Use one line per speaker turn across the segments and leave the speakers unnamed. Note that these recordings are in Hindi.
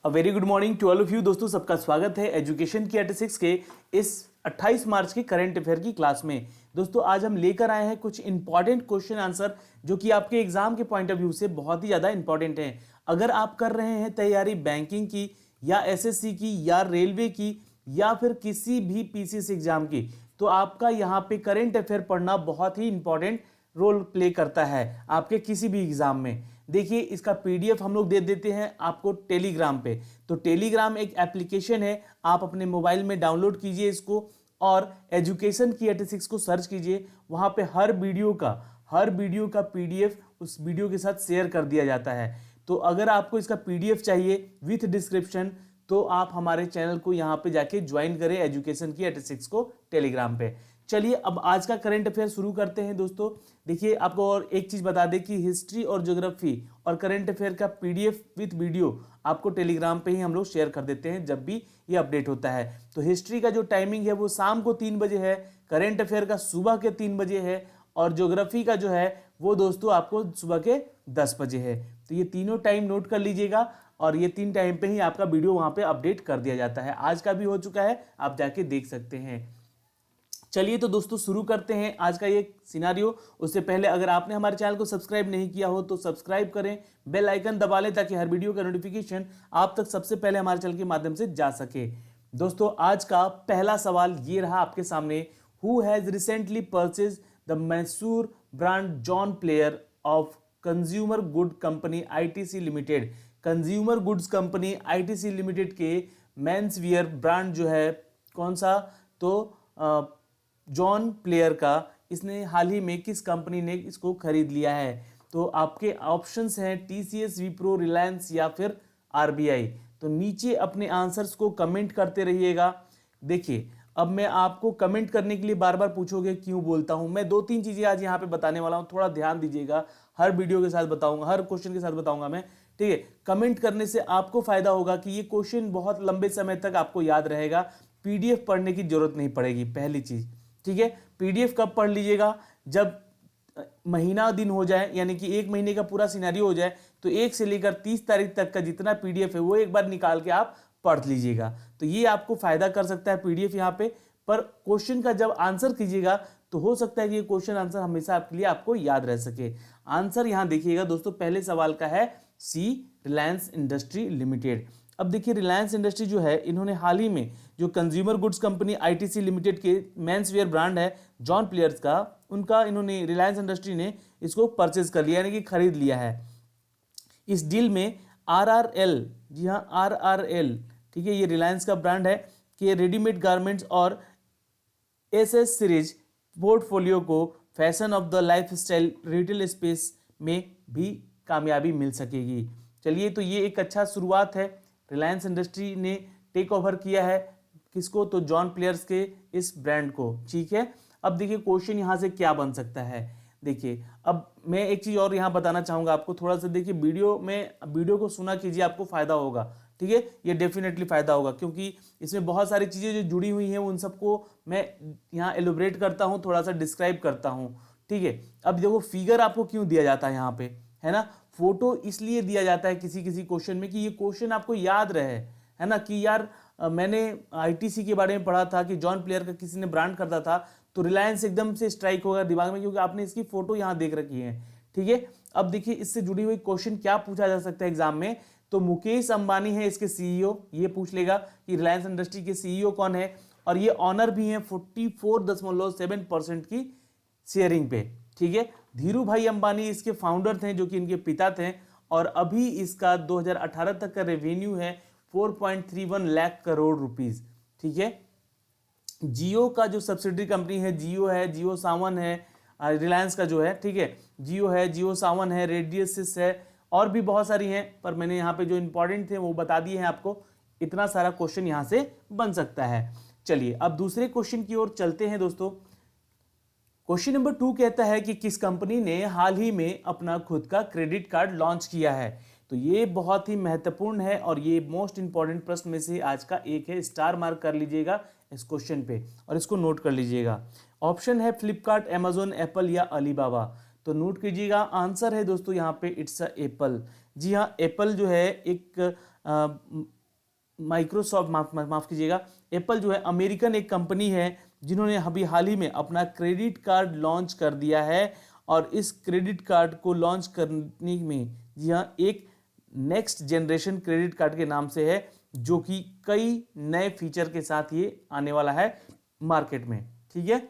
A very good morning to all of you. दोस्तों सबका स्वागत है एजुकेशन की 86 के इस 28 मार्च की करंट अफेयर की क्लास में। दोस्तों आज हम लेकर आए हैं कुछ इंपॉर्टेंट क्वेश्चन आंसर जो कि आपके एग्जाम के पॉइंट ऑफ व्यू से बहुत ही ज़्यादा इंपॉर्टेंट हैं। अगर आप कर रहे हैं तैयारी बैंकिंग की या एसएससी की या रेलवे की या फिर किसी भी पीसीएस एग्जाम की, तो आपका यहाँ पे करंट अफेयर पढ़ना बहुत ही इंपॉर्टेंट रोल प्ले करता है आपके किसी भी एग्जाम में। देखिए इसका पीडीएफ हम लोग दे देते हैं आपको टेलीग्राम पे। तो टेलीग्राम एक एप्लीकेशन है, आप अपने मोबाइल में डाउनलोड कीजिए इसको और एजुकेशन की 86 को सर्च कीजिए। वहाँ पे हर वीडियो का पीडीएफ उस वीडियो के साथ शेयर कर दिया जाता है। तो अगर आपको इसका पीडीएफ चाहिए विथ डिस्क्रिप्शन तो आप हमारे चैनल को यहाँ पे जाके ज्वाइन करें एजुकेशन की 86 को टेलीग्राम पे। चलिए अब आज का करंट अफेयर शुरू करते हैं दोस्तों। देखिए आपको और एक चीज बता दें कि हिस्ट्री और ज्योग्राफी और करंट अफेयर का पीडीएफ विथ वीडियो आपको टेलीग्राम पे ही हम लोग शेयर कर देते हैं जब भी ये अपडेट होता है। तो हिस्ट्री का जो टाइमिंग है वो शाम को 3 बजे है, करंट अफेयर का सुबह के 3 बजे है और ज्योग्राफी का जो है वो दोस्तों आपको सुबह के 10 बजे है। तो ये तीनों टाइम नोट कर लीजिएगा और ये 3 टाइम पे ही आपका वीडियो वहां पे अपडेट कर दिया जाता है। आज का भी हो चुका है, आप जाके देख सकते हैं। चलिए तो दोस्तों शुरू करते हैं आज का ये सिनारियो। उससे पहले अगर आपने हमारे चैनल को सब्सक्राइब नहीं किया हो तो सब्सक्राइब करें, बेल आइकन दबा लें ताकि हर वीडियो का नोटिफिकेशन आप तक सबसे पहले हमारे चैनल के माध्यम से जा सके। दोस्तों आज का पहला सवाल ये रहा आपके सामने। Who has recently purchase the Mysore brand John player of consumer good company ITC limited. Consumer goods company ITC limited के मेंस वियर ब्रांड जो है कौन सा, तो जॉन प्लेयर का इसने हाल ही में किस कंपनी ने इसको खरीद लिया है। तो आपके ऑप्शंस हैं टीसीएस, विप्रो, रिलायंस या फिर आरबीआई। तो नीचे अपने आंसर्स को कमेंट करते रहिएगा। देखिए अब मैं आपको कमेंट करने के लिए बार बार पूछोगे क्यों बोलता हूं, मैं 2-3 चीजें आज यहाँ पे बताने वाला हूं, थोड़ा ध्यान दीजिएगा। हर वीडियो के साथ बताऊंगा, हर क्वेश्चन के साथ बताऊंगा मैं, ठीक है। कमेंट करने से आपको फायदा होगा कि ये क्वेश्चन बहुत लंबे समय तक आपको याद रहेगा, पीडीएफ पढ़ने की जरूरत नहीं पड़ेगी, पहली चीज, ठीक है। पीडीएफ कब पढ़ लीजिएगा, जब महीना दिन हो जाए, यानी कि 1 महीने का पूरा सिनेरियो हो जाए, तो 1 से लेकर 30 तारीख तक का जितना पीडीएफ है वो एक बार निकाल के आप पढ़ लीजिएगा। तो ये आपको फायदा कर सकता है पीडीएफ यहाँ पे। पर क्वेश्चन का जब आंसर कीजिएगा तो हो सकता है कि ये क्वेश्चन आंसर हमेशा आपके लिए आपको याद रह सके। आंसर यहां देखिएगा दोस्तों, पहले सवाल का है सी, रिलायंस इंडस्ट्री लिमिटेड। अब देखिए रिलायंस इंडस्ट्री जो है इन्होंने हाल ही में जो consumer goods company ITC limited के मेंस वियर ब्रांड है जॉन प्लेयर्स का, उनका इन्होंने रिलायंस इंडस्ट्री ने इसको परचेज कर लिया, यानी कि खरीद लिया है। इस डील में आरआरएल, जी हाँ आरआरएल, ठीक है, ये रिलायंस का ब्रांड है कि रेडीमेड गारमेंट्स और एसएस सीरीज पोर्टफोलियो को fashion of the lifestyle retail space में भी कामयाबी मिल सकेगी। चलिए तो ये एक अच्छा शुरुआत है। रिलायंस इंडस्ट्री ने टेक ओवर किया है किसको, तो जॉन प्लेयर्स के इस ब्रांड को, ठीक है। अब देखिए क्वेश्चन यहां से क्या बन सकता है। देखिए अब मैं एक चीज और यहां बताना चाहूंगा आपको, थोड़ा सा देखिए वीडियो को सुना कीजिए, आपको फायदा होगा, ठीक है। ये डेफिनेटली फायदा होगा क्योंकि इसमें बहुत सारी चीजें जो जुड़ी हुई हैं उन सबको मैं यहाँ एलोबरेट करता हूँ, थोड़ा सा डिस्क्राइब करता हूँ, ठीक है। अब देखो फिगर आपको क्यों दिया जाता है यहाँ पे, है ना, फोटो इसलिए दिया जाता है किसी किसी क्वेश्चन में कि ये क्वेश्चन आपको याद रहे, है ना, कि यार मैंने आईटीसी के बारे में पढ़ा था कि जॉन प्लेयर का किसी ने ब्रांड करता था, तो रिलायंस एकदम से स्ट्राइक होगा दिमाग में क्योंकि आपने इसकी फोटो यहाँ देख रखी है, ठीक है। अब देखिए इससे जुड़ी हुई क्वेश्चन क्या पूछा जा सकता है एग्जाम में, तो मुकेश अंबानी है इसके सीईओ, ये पूछ लेगा कि रिलायंस इंडस्ट्री के सीईओ कौन है, और ये ऑनर भी है 44.7% की शेयरिंग पे, ठीक है। धीरू भाई अंबानी इसके फाउंडर थे जो कि इनके पिता थे, और अभी इसका 2018 तक का रेवेन्यू है 4.31 लाख करोड़ रुपीस, ठीक है। जियो का जो सब्सिडरी कंपनी है, जियो है, जियो सावन है, रिलायंस का जो है, ठीक है, जियो है, जियो सावन है, रेडियसिस है, और भी बहुत सारी हैं, पर मैंने यहाँ पे जो इंपॉर्टेंट थे वो बता दिए हैं आपको। इतना सारा क्वेश्चन यहाँ से बन सकता है। चलिए अब दूसरे क्वेश्चन की ओर चलते हैं दोस्तों। क्वेश्चन नंबर 2 कहता है कि किस कंपनी ने हाल ही में अपना खुद का क्रेडिट कार्ड लॉन्च किया है। तो ये बहुत ही महत्वपूर्ण है और ये मोस्ट इंपॉर्टेंट प्रश्न में से आज का एक है, स्टार मार्क कर लीजिएगा इस क्वेश्चन पे और इसको नोट कर लीजिएगा। ऑप्शन है फ्लिपकार्ट, अमेजोन, एप्पल या अलीबाबा। तो नोट कीजिएगा, आंसर है दोस्तों यहाँ पे इट्स एप्पल। जी हाँ, एप्पल जो है एक माइक्रोसॉफ्ट माफ कीजिएगा, एप्पल जो है अमेरिकन एक कंपनी है जिन्होंने अभी हाल ही में अपना क्रेडिट कार्ड लॉन्च कर दिया है। और इस क्रेडिट कार्ड को लॉन्च करने में, जी हाँ, एक नेक्स्ट जनरेशन क्रेडिट कार्ड के नाम से है, जो कि कई नए फीचर के साथ ये आने वाला है मार्केट में। ठीक है,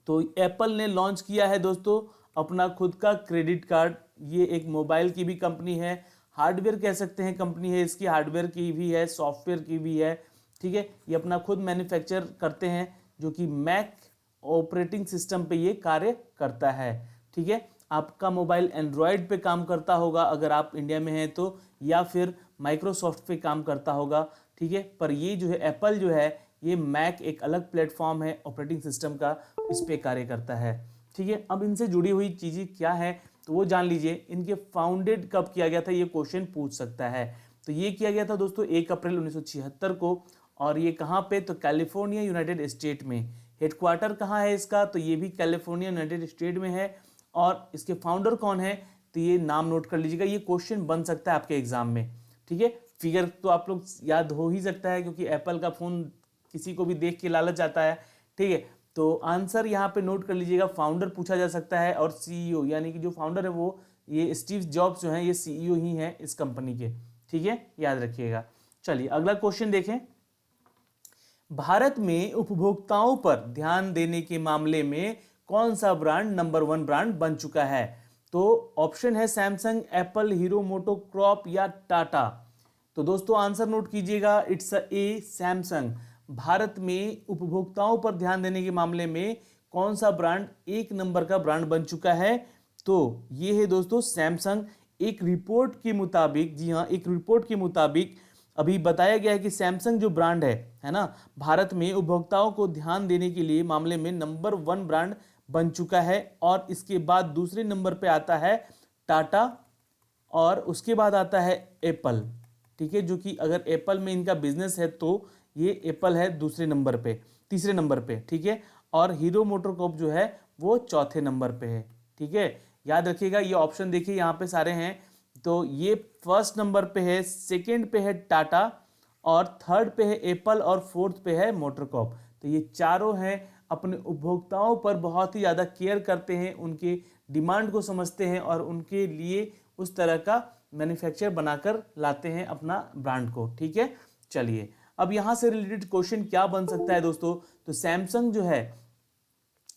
तो एप्पल ने लॉन्च किया है दोस्तों अपना खुद का क्रेडिट कार्ड। ये एक मोबाइल की भी कंपनी है, हार्डवेयर कह सकते हैं कंपनी है इसकी, हार्डवेयर की भी है, सॉफ्टवेयर की भी है। ठीक है, ये अपना खुद मैन्युफैक्चर करते हैं, जो कि मैक ऑपरेटिंग सिस्टम पे ये कार्य करता है। ठीक है, आपका मोबाइल एंड्रॉयड पे काम करता होगा अगर आप इंडिया में हैं तो, या फिर माइक्रोसॉफ्ट पे काम करता होगा। ठीक है, पर ये जो है एप्पल जो है, ये मैक एक अलग प्लेटफॉर्म है ऑपरेटिंग सिस्टम का, इस पे कार्य करता है। ठीक है, अब इनसे जुड़ी हुई चीज़ें क्या है तो वो जान लीजिए। इनके फाउंडेड कब किया गया था, ये क्वेश्चन पूछ सकता है। तो ये किया गया था दोस्तों 1 अप्रैल 1976 को, और ये कहाँ पे, तो कैलिफोर्निया यूनाइटेड स्टेट में। हेडक्वार्टर कहाँ है इसका, तो ये भी कैलिफोर्निया यूनाइटेड स्टेट में है। और इसके फाउंडर कौन है, तो ये नाम नोट कर लीजिएगा, ये क्वेश्चन बन सकता है आपके एग्जाम में। ठीक है, फिगर तो आप लोग याद हो ही सकता है, क्योंकि एप्पल का फ़ोन किसी को भी देख के लालच आता है। ठीक है, तो आंसर यहाँ पे नोट कर लीजिएगा, फाउंडर पूछा जा सकता है, और सीईओ, यानी कि जो फाउंडर है वो ये स्टीव जॉब्स जो हैं, ये सीईओ ही हैं इस कंपनी के। ठीक है, याद रखिएगा। चलिए अगला क्वेश्चन देखें। भारत में उपभोक्ताओं पर ध्यान देने के मामले में कौन सा ब्रांड नंबर 1 ब्रांड बन चुका है, तो ऑप्शन है सैमसंग, एप्पल, हीरो मोटोकॉर्प या टाटा। तो दोस्तों आंसर नोट कीजिएगा, इट्स ए सैमसंग। भारत में उपभोक्ताओं पर ध्यान देने के मामले में कौन सा ब्रांड 1 नंबर का ब्रांड बन चुका है, तो ये है दोस्तों सैमसंग। एक रिपोर्ट के मुताबिक, जी हाँ, एक रिपोर्ट के मुताबिक अभी बताया गया है कि सैमसंग जो ब्रांड है ना, भारत में उपभोक्ताओं को ध्यान देने के लिए मामले में नंबर 1 ब्रांड बन चुका है। और इसके बाद दूसरे नंबर पे आता है टाटा, और उसके बाद आता है एप्पल। ठीक है, जो कि अगर एप्पल में इनका बिजनेस है तो ये एप्पल है दूसरे नंबर पे, तीसरे नंबर पे। ठीक है, और हीरो मोटोकॉर्प जो है वो चौथे नंबर पे है। ठीक है, याद रखिएगा, ये ऑप्शन देखिए यहाँ पे सारे हैं। तो ये फर्स्ट नंबर पे है, सेकंड पे है टाटा, और थर्ड पे है एप्पल, और फोर्थ पे है मोटोकॉर्प। तो ये चारों हैं, अपने उपभोक्ताओं पर बहुत ही ज़्यादा केयर करते हैं, उनके डिमांड को समझते हैं, और उनके लिए उस तरह का मैन्युफैक्चर बनाकर लाते हैं अपना ब्रांड को। ठीक है, चलिए अब यहाँ से रिलेटेड क्वेश्चन क्या बन सकता है दोस्तों, तो सैमसंग जो है,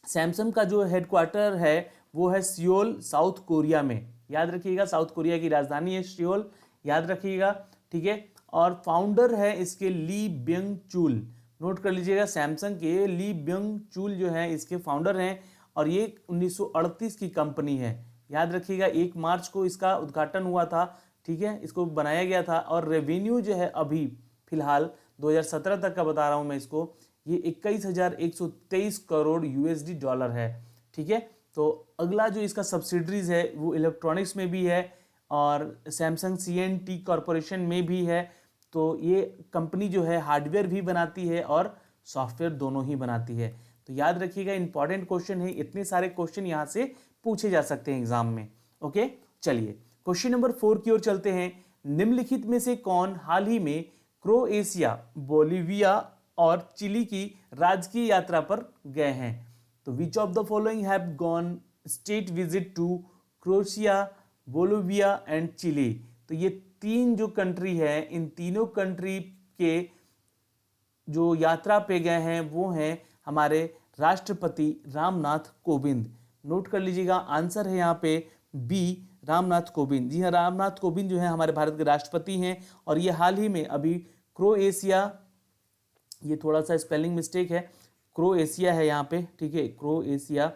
सैमसंग का जो हेडक्वार्टर है वो है सियोल, साउथ कोरिया में। याद रखिएगा, साउथ कोरिया की राजधानी है सियोल, याद रखिएगा। ठीक है, और फाउंडर है इसके ली ब्यंग चुल, नोट कर लीजिएगा, सैमसंग के ली ब्यंग चुल जो है इसके फाउंडर हैं, और ये 1938 की कंपनी है। याद रखिएगा, 1 मार्च को इसका उद्घाटन हुआ था। ठीक है, इसको बनाया गया था, और रेवेन्यू जो है अभी फिलहाल 2017 तक का बता रहा हूँ मैं इसको, ये 21,123 करोड़ यूएसडी डॉलर है। ठीक है, तो अगला जो इसका सब्सिडरीज है वो इलेक्ट्रॉनिक्स में भी है, और सैमसंग सीएनटी कॉरपोरेशन में भी है। तो ये कंपनी जो है हार्डवेयर भी बनाती है और सॉफ्टवेयर दोनों ही बनाती है। तो याद रखिएगा, इंपॉर्टेंट क्वेश्चन है, इतने सारे क्वेश्चन यहाँ से पूछे जा सकते हैं एग्जाम में। ओके, चलिए क्वेश्चन नंबर 4 की ओर चलते हैं। निम्नलिखित में से कौन हाल ही में क्रोएशिया, बोलिविया और चिली की राजकीय यात्रा पर गए हैं, तो which of the following have gone state visit to Croatia, Bolivia and Chile. तो ये 3 जो कंट्री है, इन तीनों कंट्री के जो यात्रा पे गए हैं वो हैं हमारे राष्ट्रपति रामनाथ कोविंद। नोट कर लीजिएगा, आंसर है यहाँ पे बी, रामनाथ कोविंद। जी हाँ, रामनाथ कोविंद जो है हमारे भारत के राष्ट्रपति हैं, और ये हाल ही में अभी क्रोएशिया, ये थोड़ा सा स्पेलिंग मिस्टेक है, क्रोएशिया है यहाँ पे। ठीक है, क्रोएशिया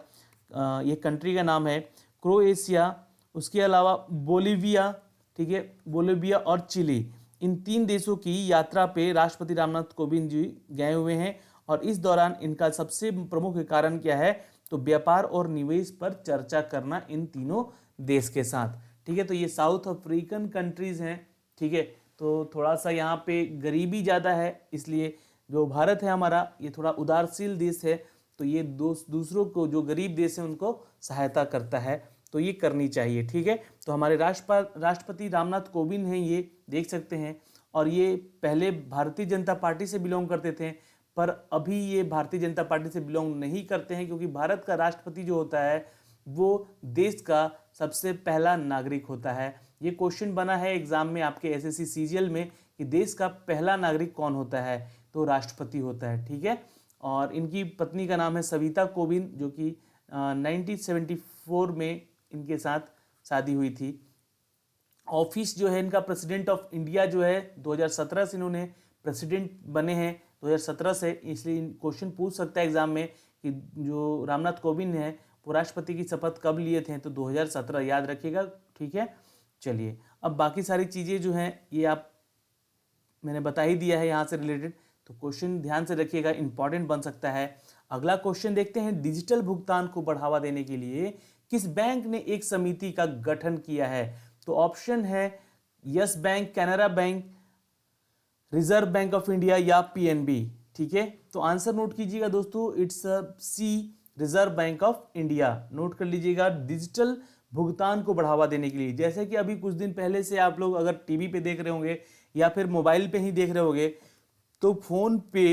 ये कंट्री का नाम है, क्रोएशिया, उसके अलावा बोलिविया। ठीक है, बोलिविया और चिली, इन 3 देशों की यात्रा पे राष्ट्रपति रामनाथ कोविंद जी गए हुए हैं। और इस दौरान इनका सबसे प्रमुख कारण क्या है, तो व्यापार और निवेश पर चर्चा करना इन तीनों देश के साथ। ठीक है, तो ये साउथ अफ्रीकन कंट्रीज हैं। ठीक है, तो थोड़ा सा यहाँ पे गरीबी ज़्यादा है, इसलिए जो भारत है हमारा ये थोड़ा उदारशील देश है, तो ये दूसरों को, जो गरीब देश है उनको सहायता करता है। तो ये करनी चाहिए। ठीक है, तो हमारे राष्ट्रपति रामनाथ कोविंद हैं, ये देख सकते हैं, और ये पहले भारतीय जनता पार्टी से बिलोंग करते थे, पर अभी ये भारतीय जनता पार्टी से बिलोंग नहीं करते हैं, क्योंकि भारत का राष्ट्रपति जो होता है वो देश का सबसे पहला नागरिक होता है। ये क्वेश्चन बना है एग्जाम में आपके एसएससी सीजीएल में कि देश का पहला नागरिक कौन होता है, तो राष्ट्रपति होता है। ठीक है, और इनकी पत्नी का नाम है सविता कोविंद, जो कि 1974 में इनके साथ शादी हुई थी। ऑफिस जो है इनका प्रेसिडेंट ऑफ इंडिया जो है 2017 से इन्होंने प्रेसिडेंट बने हैं, 2017 से, इसलिए क्वेश्चन पूछ सकता है एग्जाम में कि जो रामनाथ कोविंद हैं वो राष्ट्रपति की शपथ कब लिए थे, तो 2017 याद रखिएगा। ठीक है, चलिए अब बाकी सारी चीज़ें जो हैं ये आप मैंने बता ही दिया है यहाँ से रिलेटेड, तो क्वेश्चन ध्यान से रखिएगा, इंपॉर्टेंट बन सकता है। अगला क्वेश्चन देखते हैं, डिजिटल भुगतान को बढ़ावा देने के लिए किस बैंक ने एक समिति का गठन किया है, तो ऑप्शन है Yes Bank, Canara Bank, Reserve Bank of India या पीएनबी। ठीक है, तो आंसर नोट कीजिएगा दोस्तों, it's C, Reserve Bank of India. Note कर लीजिएगा, डिजिटल भुगतान को बढ़ावा देने के लिए, जैसे कि अभी कुछ दिन पहले से आप लोग अगर टीवी पे देख रहे होंगे या फिर मोबाइल पे ही देख रहे होंगे, तो फोन पे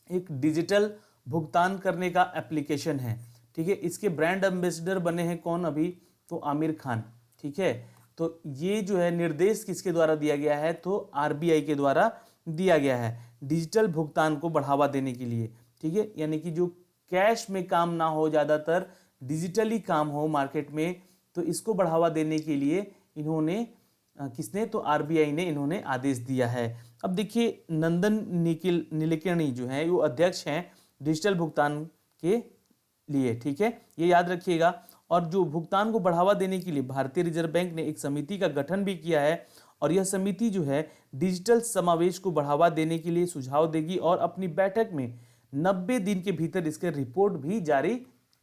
एक डिजिटल भुगतान करने का एप्लीकेशन है। ठीक है, इसके ब्रांड एम्बेसडर बने हैं कौन अभी, तो आमिर खान। ठीक है, तो ये जो है निर्देश किसके द्वारा दिया गया है, तो आरबीआई के द्वारा दिया गया है, डिजिटल भुगतान को बढ़ावा देने के लिए। ठीक है, यानी कि जो कैश में काम ना हो, ज़्यादातर डिजिटली काम हो मार्केट में, तो इसको बढ़ावा देने के लिए इन्होंने किसने, तो आरबीआई ने इन्होंने आदेश दिया है। अब देखिए नंदन नीलेकर्णी जो है वो अध्यक्ष हैं डिजिटल भुगतान के लिए। ठीक है, ये याद रखिएगा। और जो भुगतान को बढ़ावा देने के लिए भारतीय रिजर्व बैंक ने एक समिति का गठन भी किया है, और यह समिति जो है डिजिटल समावेश को बढ़ावा देने के लिए सुझाव देगी और अपनी बैठक में 90 दिन के भीतर इसके रिपोर्ट भी जारी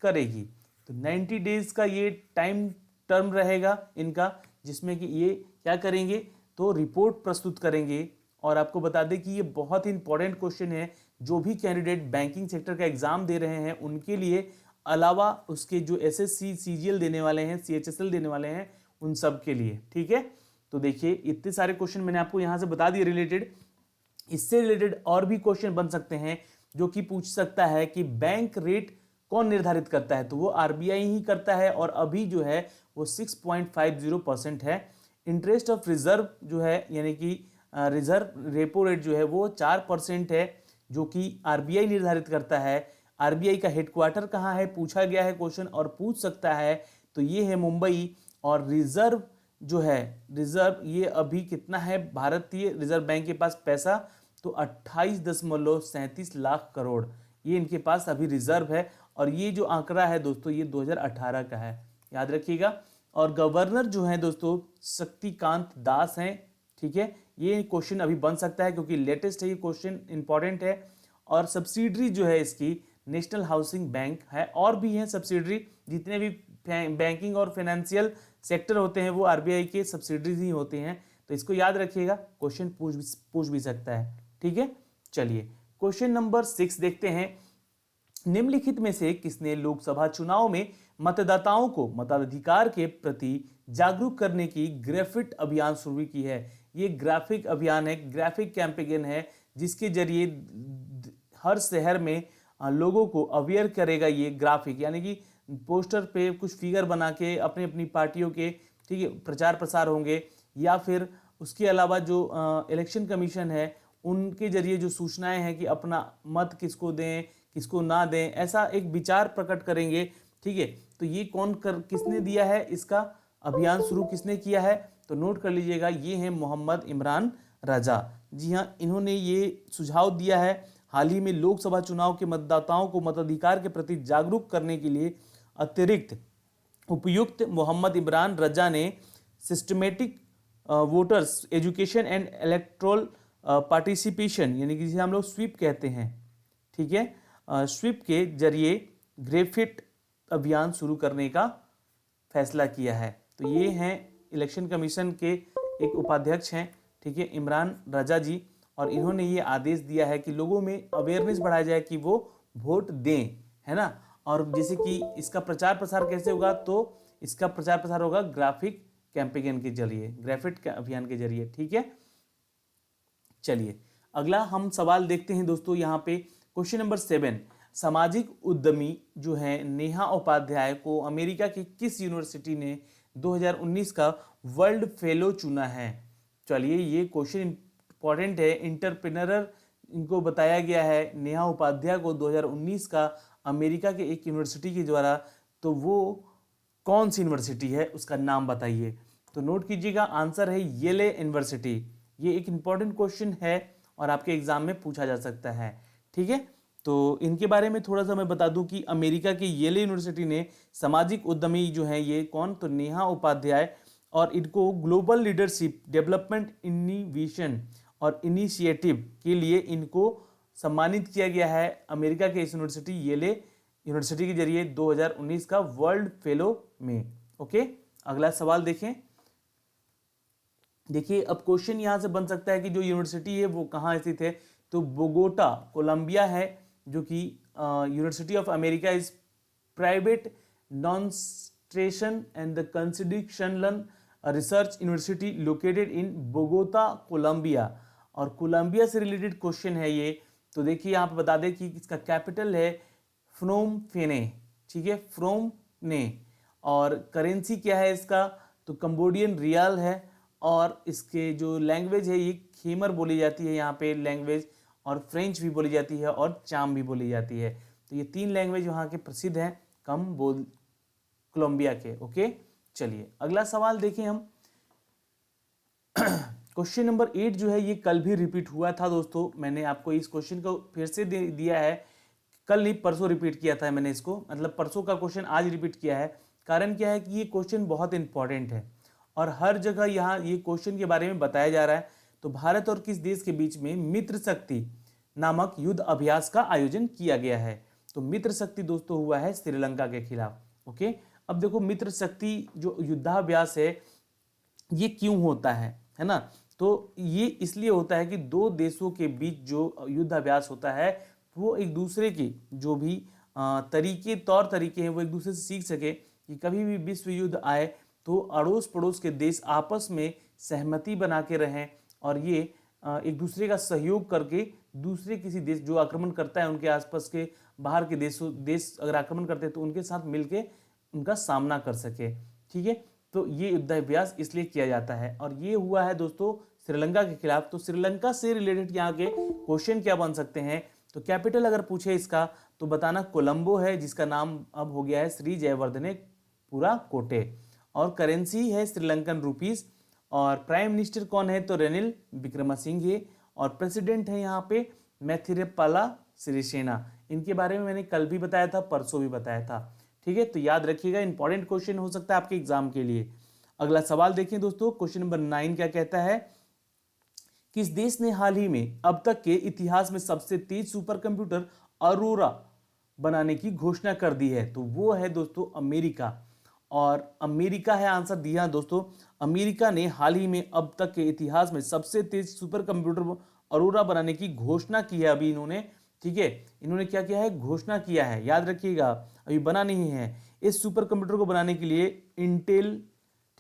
करेगी। तो 90 डेज का ये टाइम टर्म रहेगा इनका, जिसमें कि ये क्या करेंगे, तो रिपोर्ट प्रस्तुत करेंगे। और आपको बता दें कि ये बहुत ही इंपॉर्टेंट क्वेश्चन है, जो भी कैंडिडेट बैंकिंग सेक्टर का एग्जाम दे रहे हैं उनके लिए, अलावा उसके जो एसएससी सीजीएल देने वाले हैं, सीएचएसएल देने वाले हैं, उन सब के लिए। ठीक है, तो देखिए इतने सारे क्वेश्चन मैंने आपको यहाँ से बता दिए रिलेटेड। इससे रिलेटेड और भी क्वेश्चन बन सकते हैं, जो कि पूछ सकता है कि बैंक रेट कौन निर्धारित करता है, तो वो आरबीआई ही करता है, और अभी जो है वो 6.50% है। इंटरेस्ट ऑफ रिजर्व जो है, यानी कि रिजर्व रेपो रेट जो है वो 4% है, जो कि आरबीआई निर्धारित करता है। आरबीआई का हेडक्वार्टर कहाँ है, पूछा गया है क्वेश्चन, और पूछ सकता है, तो ये है मुंबई। और रिजर्व जो है, रिजर्व ये अभी कितना है भारतीय रिजर्व बैंक के पास पैसा, तो 28.37 लाख करोड़ ये इनके पास अभी रिजर्व है। और ये जो आंकड़ा है दोस्तों ये 2018 का है, याद रखिएगा। और गवर्नर जो है दोस्तों शक्तिकांत दास हैं। ठीक है, ये क्वेश्चन अभी बन सकता है क्योंकि लेटेस्ट है, ये क्वेश्चन इंपॉर्टेंट है। और सब्सिडरी जो है इसकी नेशनल हाउसिंग बैंक है, और भी हैं सब्सिडरी, जितने भी बैंकिंग और फाइनेंशियल सेक्टर होते हैं वो आरबीआई के सब्सिडरीज ही होते हैं। तो इसको याद रखिएगा, क्वेश्चन पूछ भी सकता है। ठीक है, चलिए क्वेश्चन नंबर 6 देखते हैं। निम्नलिखित में से किसने लोकसभा चुनाव में मतदाताओं को मताधिकार के प्रति जागरूक करने की ग्राफिक अभियान शुरू की है। ये ग्राफिक अभियान है, ग्राफिक कैंपेन है, जिसके जरिए हर शहर में लोगों को अवेयर करेगा। ये ग्राफिक यानी कि पोस्टर पे कुछ फिगर बना के अपनी अपनी पार्टियों के, ठीक है, प्रचार प्रसार होंगे, या फिर उसके अलावा जो इलेक्शन कमीशन है उनके जरिए जो सूचनाएं हैं कि अपना मत किसको दें किसको ना दें, ऐसा एक विचार प्रकट करेंगे। ठीक है, तो ये किसने दिया है, इसका अभियान शुरू किसने किया है, तो नोट कर लीजिएगा, ये हैं मोहम्मद इमरान रजा। जी हाँ, इन्होंने ये सुझाव दिया है। हाल ही में लोकसभा चुनाव के मतदाताओं को मताधिकार के प्रति जागरूक करने के लिए अतिरिक्त उपयुक्त मोहम्मद इमरान रजा ने systematic voters education and electoral participation, यानी कि जिसे हम लोग स्वीप कहते हैं, ठीक है, स्वीप के जरिए ग्रेफिट अभियान शुरू करने का फैसला किया है। तो ये हैं इलेक्शन कमीशन के एक उपाध्यक्ष हैं, ठीक है, इमरान रजा जी, और इन्होंने ये आदेश दिया है कि लोगों में अवेयरनेस बढ़ाया जाए कि वो वोट दें, है ना। और जैसे कि इसका प्रचार प्रसार कैसे होगा, तो इसका प्रचार प्रसार होगा ग्राफिक कैंपेन के जरिए, ग्राफिक अभियान के जरिए। ठीक है, चलिए अगला हम सवाल देखते हैं दोस्तों। यहाँ पे क्वेश्चन नंबर 7, सामाजिक उद्यमी जो है नेहा उपाध्याय को अमेरिका की किस यूनिवर्सिटी ने 2019 का वर्ल्ड फेलो चुना है। चलिए ये क्वेश्चन इंपॉर्टेंट है, इंटरप्रेन्योर इनको बताया गया है नेहा उपाध्याय को 2019 का अमेरिका के एक यूनिवर्सिटी के द्वारा, तो वो कौन सी यूनिवर्सिटी है उसका नाम बताइए। तो नोट कीजिएगा, आंसर है येले यूनिवर्सिटी। ये एक इंपॉर्टेंट क्वेश्चन है और आपके एग्जाम में पूछा जा सकता है। ठीक है, तो इनके बारे में थोड़ा सा मैं बता दूं कि अमेरिका की येले यूनिवर्सिटी ने सामाजिक उद्यमी जो है ये कौन, तो नेहा उपाध्याय, और इनको ग्लोबल लीडरशिप डेवलपमेंट इनोवेशन और इनिशिएटिव के लिए इनको सम्मानित किया गया है अमेरिका के इस यूनिवर्सिटी येले यूनिवर्सिटी के जरिए 2019 का वर्ल्ड फेलो में। ओके, अगला सवाल देखें। देखिए अब क्वेश्चन यहां से बन सकता है कि जो यूनिवर्सिटी है वो कहाँ स्थित है, तो बोगोटा कोलंबिया है, जो कि university of America is private नॉन-स्टेशन एंड द कंसिडिक्शनलन research university located in Bogota Colombia. और कोलंबिया से रिलेटेड क्वेश्चन है ये। तो देखिए यहाँ पे बता दें कि इसका कैपिटल है फ्नोम फेने। ठीक है, फ्नोम ने, और करेंसी क्या है इसका, तो कंबोडियन रियाल है, और इसके जो लैंग्वेज है ये खेमर बोली जाती है यहाँ पे लैंग्वेज, और फ्रेंच भी बोली जाती है और चाम भी बोली जाती है। तो ये 3 लैंग्वेज वहाँ के प्रसिद्ध हैं कोलंबिया के। ओके, चलिए अगला सवाल देखें हम। क्वेश्चन नंबर 8 जो है ये कल भी रिपीट हुआ था दोस्तों, मैंने आपको इस क्वेश्चन को फिर से दिया है, कल नहीं परसों रिपीट किया था मैंने इसको, मतलब परसों का क्वेश्चन आज रिपीट किया है। कारण क्या है कि ये क्वेश्चन बहुत इंपॉर्टेंट है और हर जगह यहाँ ये क्वेश्चन के बारे में बताया जा रहा है। तो भारत और किस देश के बीच में मित्र शक्ति नामक युद्ध अभ्यास का आयोजन किया गया है। तो मित्र शक्ति दोस्तों हुआ है श्रीलंका के खिलाफ। ओके, अब देखो मित्र शक्ति जो युद्धाभ्यास है ये क्यों होता है ना, तो ये इसलिए होता है कि दो देशों के बीच जो युद्धाभ्यास होता है वो एक दूसरे की जो भी तौर तरीके हैं वो एक दूसरे से सीख सके कि कभी भी विश्व युद्ध आए तो अड़ोस पड़ोस के देश आपस में सहमति बना के रहें, और ये एक दूसरे का सहयोग करके दूसरे किसी देश जो आक्रमण करता है उनके आसपास के बाहर के देश अगर आक्रमण करते हैं तो उनके साथ मिलके उनका सामना कर सके। ठीक है, तो ये युद्धाभ्यास इसलिए किया जाता है और ये हुआ है दोस्तों श्रीलंका के खिलाफ। तो श्रीलंका से रिलेटेड यहाँ के क्वेश्चन क्या बन सकते हैं, तो कैपिटल अगर पूछे इसका तो बताना कोलंबो है, जिसका नाम अब हो गया है श्री जयवर्धनेपुरा कोटे, और करेंसी है श्रीलंकन रुपीस, और प्राइम मिनिस्टर कौन है तो रेनिल विक्रमसिंघे, और प्रेसिडेंट है यहाँ पे मैथिरेपाला सिरिसेना। इनके बारे में मैंने कल भी बताया था, परसों भी बताया था। ठीक है, तो याद रखिएगा, इंपॉर्टेंट क्वेश्चन हो सकता है आपके एग्जाम के लिए। अगला सवाल देखिए दोस्तों, क्वेश्चन नंबर 9 क्या कहता है, किस देश ने हाल ही में अब तक के इतिहास में सबसे तेज सुपर कंप्यूटर अरोरा बनाने की घोषणा कर दी है। तो वो है दोस्तों अमेरिका, और अमेरिका है आंसर दिया दोस्तों। अमेरिका ने हाल ही में अब तक के इतिहास में सबसे तेज सुपर कंप्यूटर अरोरा बनाने की घोषणा की है अभी इन्होंने। ठीक है, इन्होंने क्या किया है, घोषणा किया है, याद रखिएगा, अभी बना नहीं है। इस सुपर कंप्यूटर को बनाने के लिए इंटेल,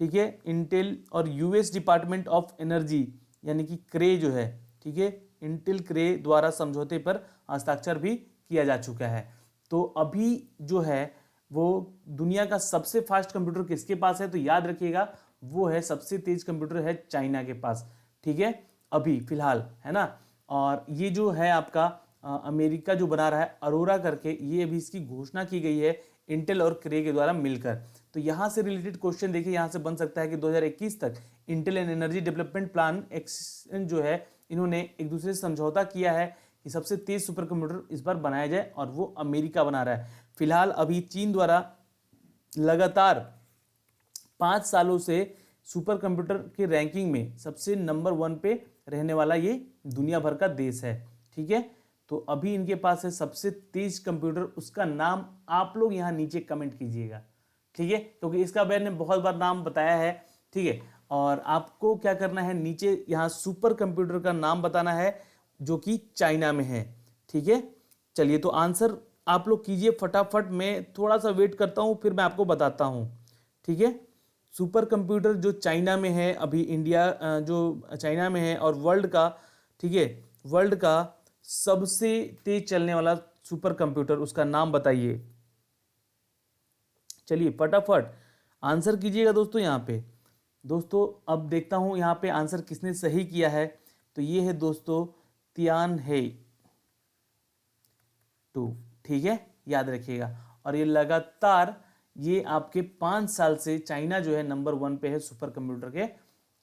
ठीक है, इंटेल और यूएस डिपार्टमेंट ऑफ एनर्जी यानी कि क्रे जो है, ठीक है, इंटेल क्रे द्वारा समझौते पर हस्ताक्षर भी किया जा चुका है। तो अभी जो है वो दुनिया का सबसे फास्ट कंप्यूटर किसके पास है, तो याद रखिएगा वो है सबसे तेज कंप्यूटर है चाइना के पास। ठीक है, अभी फिलहाल है ना। और ये जो है आपका अमेरिका जो बना रहा है अरोरा करके, ये अभी इसकी घोषणा की गई है इंटेल और क्रे के द्वारा मिलकर। तो यहाँ से रिलेटेड क्वेश्चन देखिए, यहाँ से बन सकता है कि 2021 तक Intel and energy development plan exchange जो है इन्होंने एक दूसरे से समझौता किया है कि सबसे तेज सुपर कंप्यूटर इस बार बनाया जाए, और वो अमेरिका बना रहा है। फिलहाल अभी चीन द्वारा लगातार 5 सालों से सुपर कंप्यूटर के रैंकिंग में सबसे नंबर 1 पे रहने वाला ये दुनिया भर का देश है। ठीक है, तो अभी इनके पास है सबसे तेज कंप्यूटर, उसका नाम आप लोग यहाँ नीचे कमेंट कीजिएगा। ठीक है, क्योंकि इसका मैंने बहुत बार नाम बताया है। ठीक है, और आपको क्या करना है, नीचे यहाँ सुपर कंप्यूटर का नाम बताना है जो कि चाइना में है। ठीक है, चलिए तो आंसर आप लोग कीजिए फटाफट, मैं थोड़ा सा वेट करता हूँ फिर मैं आपको बताता हूँ, ठीक है। सुपर कंप्यूटर जो चाइना में है अभी, इंडिया जो चाइना में है और वर्ल्ड का, ठीक है, वर्ल्ड का सबसे तेज चलने वाला सुपर कंप्यूटर, उसका नाम बताइए। चलिए फटाफट आंसर कीजिएगा दोस्तों यहाँ पे। दोस्तों अब देखता हूँ यहाँ पे आंसर किसने सही किया है। तो ये है दोस्तों तियानहे 2, ठीक है, याद रखिएगा। और ये लगातार ये आपके 5 साल से चाइना जो है नंबर 1 पे है सुपर कंप्यूटर के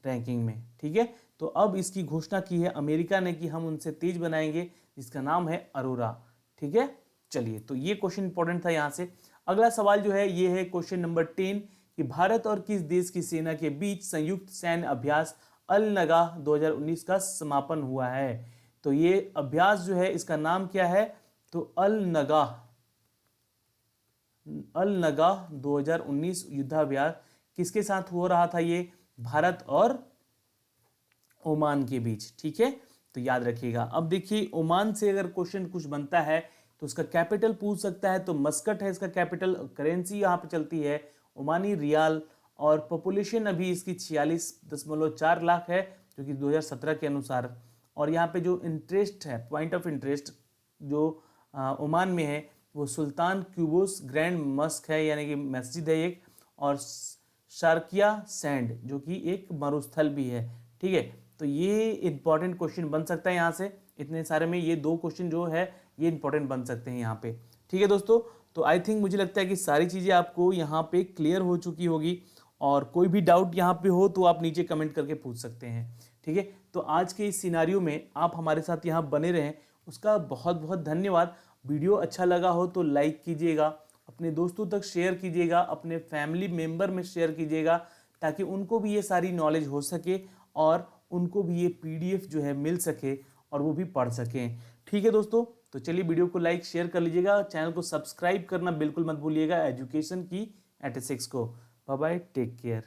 रैंकिंग में, ठीक है। तो अब इसकी घोषणा की है अमेरिका ने कि हम उनसे तेज बनाएंगे, जिसका नाम है अरोरा, ठीक है। चलिए, तो ये क्वेश्चन इंपॉर्टेंट था यहाँ से। अगला सवाल जो है ये है क्वेश्चन नंबर 10 कि भारत और किस देश की सेना के बीच संयुक्त सैन्य अभ्यास अल नगाह 2019 का समापन हुआ है। तो ये अभ्यास जो है इसका नाम क्या है, तो अल नगाह 2019 युद्धाभ्यास किसके साथ हो रहा था, ये भारत और ओमान के बीच, ठीक है। तो याद रखिएगा। अब देखिए ओमान से अगर क्वेश्चन कुछ बनता है तो उसका कैपिटल पूछ सकता है, तो मस्कट है इसका कैपिटल। करेंसी यहाँ पे चलती है ओमानी रियाल, और पॉपुलेशन अभी इसकी 46.4 लाख है जो कि 2017 के अनुसार। और यहाँ पे जो इंटरेस्ट है, पॉइंट ऑफ इंटरेस्ट जो ओमान में है वो सुल्तान क्यूबोस ग्रैंड मस्क है, यानी कि मस्जिद है एक, और शारकिया सैंड जो कि एक मरुस्थल भी है, ठीक है। तो ये इंपॉर्टेंट क्वेश्चन बन सकता है यहाँ से, इतने सारे में ये 2 क्वेश्चन जो है ये इंपॉर्टेंट बन सकते हैं यहाँ पे, ठीक है दोस्तों। तो आई थिंक मुझे लगता है कि सारी चीज़ें आपको यहाँ पे क्लियर हो चुकी होगी, और कोई भी डाउट यहाँ पे हो तो आप नीचे कमेंट करके पूछ सकते हैं, ठीक है। तो आज के इस सिनारियो में आप हमारे साथ यहाँ बने रहें, उसका बहुत बहुत धन्यवाद। वीडियो अच्छा लगा हो तो लाइक कीजिएगा, अपने दोस्तों तक शेयर कीजिएगा, अपने फैमिली मेम्बर में शेयर कीजिएगा, ताकि उनको भी ये सारी नॉलेज हो सके और उनको भी ये PDF जो है मिल सके और वो भी पढ़ सकें, ठीक है दोस्तों। तो चलिए वीडियो को लाइक शेयर कर लीजिएगा, चैनल को सब्सक्राइब करना बिल्कुल मत भूलिएगा एजुकेशन की 86 को। Bye bye, take care.